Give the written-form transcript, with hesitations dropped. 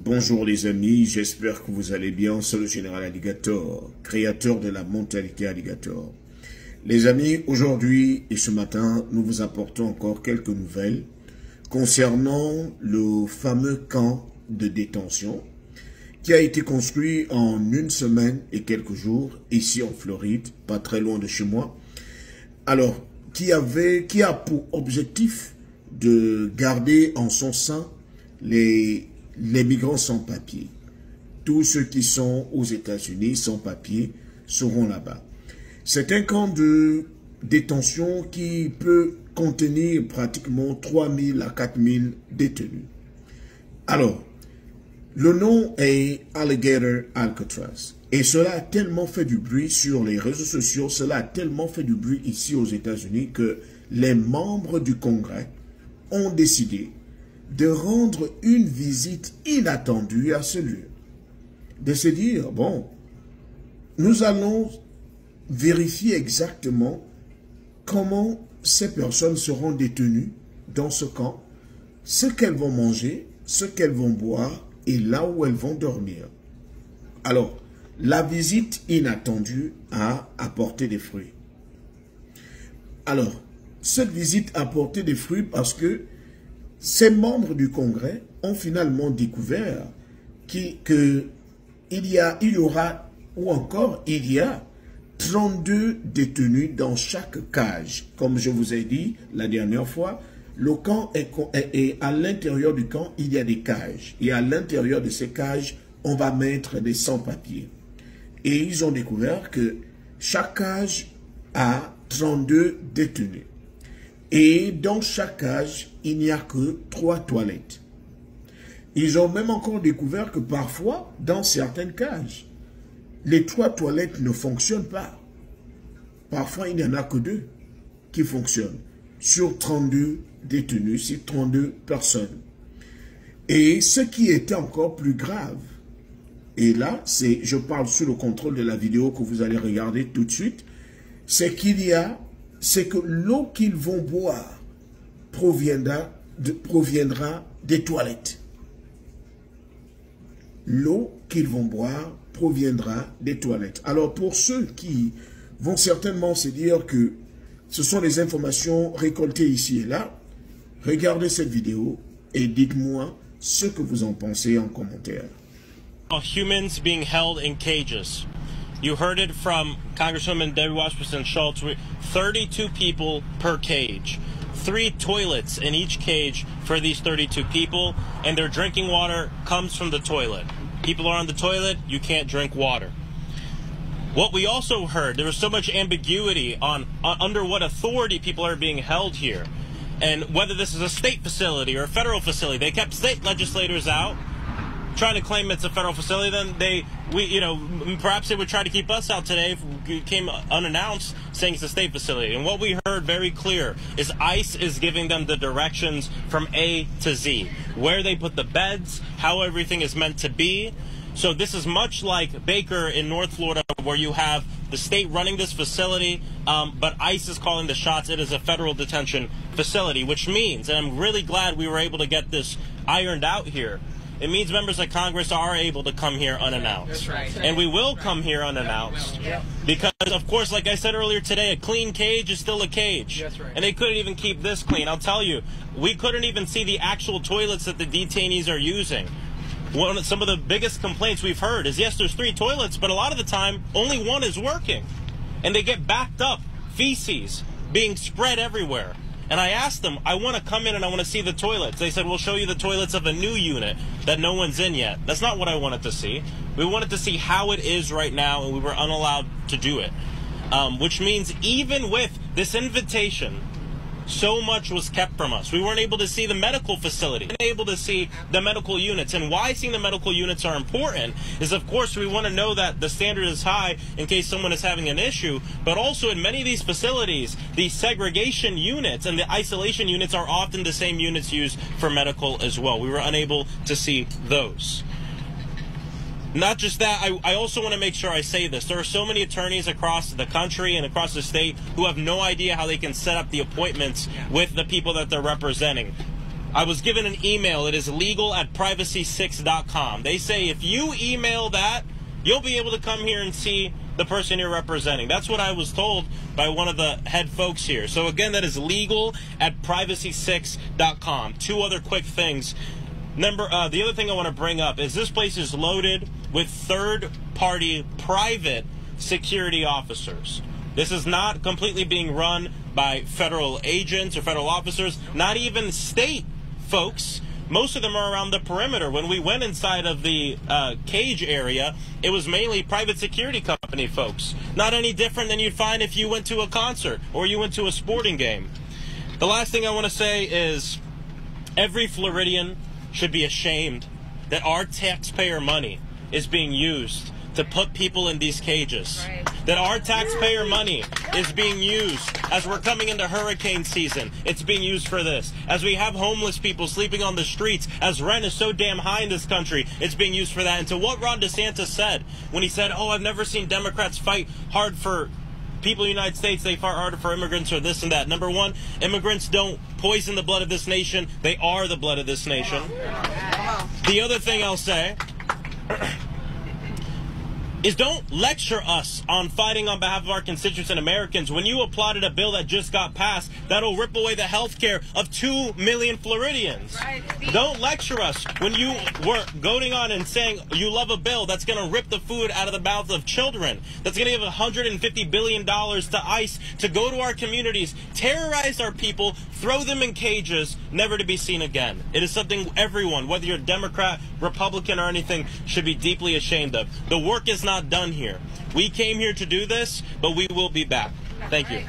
Bonjour les amis, j'espère que vous allez bien. C'est le général Alligator, créateur de la mentalité Alligator. Les amis, aujourd'hui et ce matin, nous vous apportons encore quelques nouvelles concernant le fameux camp de détention qui a été construit en 1 semaine et quelques jours ici en Floride, pas très loin de chez moi. Alors, qui a pour objectif de garder en son sein les migrants sans papier. Tous ceux qui sont aux États-Unis sans papier seront là-bas. C'est un camp de détention qui peut contenir pratiquement 3000 à 4000 détenus. Alors, le nom est Alligator Alcatraz. Et cela a tellement fait du bruit sur les réseaux sociaux, cela a tellement fait du bruit ici aux États-Unis que les membres du Congrès ont décidé de rendre une visite inattendue à ce lieu. De se dire, bon, nous allons vérifier exactement comment ces personnes seront détenues dans ce camp, ce qu'elles vont manger, ce qu'elles vont boire et là où elles vont dormir. Alors, la visite inattendue a apporté des fruits. Alors, cette visite a apporté des fruits parce que ces membres du Congrès ont finalement découvert qu'il y a 32 détenus dans chaque cage. Comme je vous ai dit la dernière fois, le camp est à l'intérieur du camp, il y a des cages. Et à l'intérieur de ces cages, on va mettre des sans-papiers. Et ils ont découvert que chaque cage a 32 détenus. Et dans chaque cage, il n'y a que 3 toilettes. Ils ont même encore découvert que parfois, dans certaines cages, les 3 toilettes ne fonctionnent pas. Parfois, il n'y en a que 2 qui fonctionnent sur 32 détenus, sur 32 personnes. Et ce qui était encore plus grave, et là, je parle sous le contrôle de la vidéo que vous allez regarder tout de suite, c'est que l'eau qu'ils vont boire proviendra des toilettes. L'eau qu'ils vont boire proviendra des toilettes. Alors pour ceux qui vont certainement se dire que ce sont des informations récoltées ici et là, regardez cette vidéo et dites-moi ce que vous en pensez en commentaire. Humans being held in cages. You heard it from Congresswoman Debbie Wasserman-Schultz. 32 people per cage. 3 toilets in each cage for these 32 people, and their drinking water comes from the toilet. People are on the toilet, you can't drink water. What we also heard, there was so much ambiguity on under what authority people are being held here, and whether this is a state facility or a federal facility. They kept state legislators out, trying to claim it's a federal facility. Then perhaps they would try to keep us out today if it came unannounced, saying it's a state facility. And what we heard very clear is ICE is giving them the directions from A to Z, where they put the beds, how everything is meant to be. So this is much like Baker in North Florida, where you have the state running this facility, but ICE is calling the shots. It is a federal detention facility, which means, and I'm really glad we were able to get this ironed out here, it means members of Congress are able to come here unannounced. That's right. And we will come here unannounced. Because, of course, like I said earlier today, a clean cage is still a cage. That's right. And they couldn't even keep this clean. I'll tell you, we couldn't even see the actual toilets that the detainees are using. Some of the biggest complaints we've heard is, yes, there's 3 toilets, but a lot of the time, only 1 is working. And they get backed up, feces being spread everywhere. And I asked them, I want to come in and I want to see the toilets. They said, we'll show you the toilets of a new unit that no one's in yet. That's not what I wanted to see. We wanted to see how it is right now, and we were unallowed to do it. Which means even with this invitation, so much was kept from us. We weren't able to see the medical facility, we weren't able to see the medical units. And why seeing the medical units are important is, of course, we want to know that the standard is high in case someone is having an issue. But also in many of these facilities, the segregation units and the isolation units are often the same units used for medical as well. We were unable to see those. Not just that, I also want to make sure I say this. There are so many attorneys across the country and across the state who have no idea how they can set up the appointments with the people that they're representing. I was given an email. It is legal@privacy6.com. They say if you email that, you'll be able to come here and see the person you're representing. That's what I was told by one of the head folks here. So again, that is legal@privacy6.com. Two other quick things. The other thing I want to bring up is this place is loaded with third-party private security officers. This is not completely being run by federal agents or federal officers, not even state folks. Most of them are around the perimeter. When we went inside of the cage area, it was mainly private security company folks. Not any different than you'd find if you went to a concert or you went to a sporting game. The last thing I want to say is every Floridian should be ashamed that our taxpayer money is being used to put people in these cages. Right. That our taxpayer money is being used as we're coming into hurricane season. It's being used for this. As we have homeless people sleeping on the streets, as rent is so damn high in this country, it's being used for that. And to what Ron DeSantis said when he said, oh, I've never seen Democrats fight hard for people in the United States, they fight harder for immigrants or this and that. Number one, immigrants don't poison the blood of this nation. They are the blood of this nation. The other thing I'll say is don't lecture us on fighting on behalf of our constituents and Americans when you applauded a bill that just got passed that'll rip away the health care of 2 million Floridians. Right. Don't lecture us when you were goading on and saying you love a bill that's going to rip the food out of the mouths of children, that's going to give $150 billion to ICE to go to our communities, terrorize our people, throw them in cages, never to be seen again. It is something everyone, whether you're Democrat, Republican, or anything, should be deeply ashamed of. The work is not done here. We came here to do this, but we will be back. Thank you.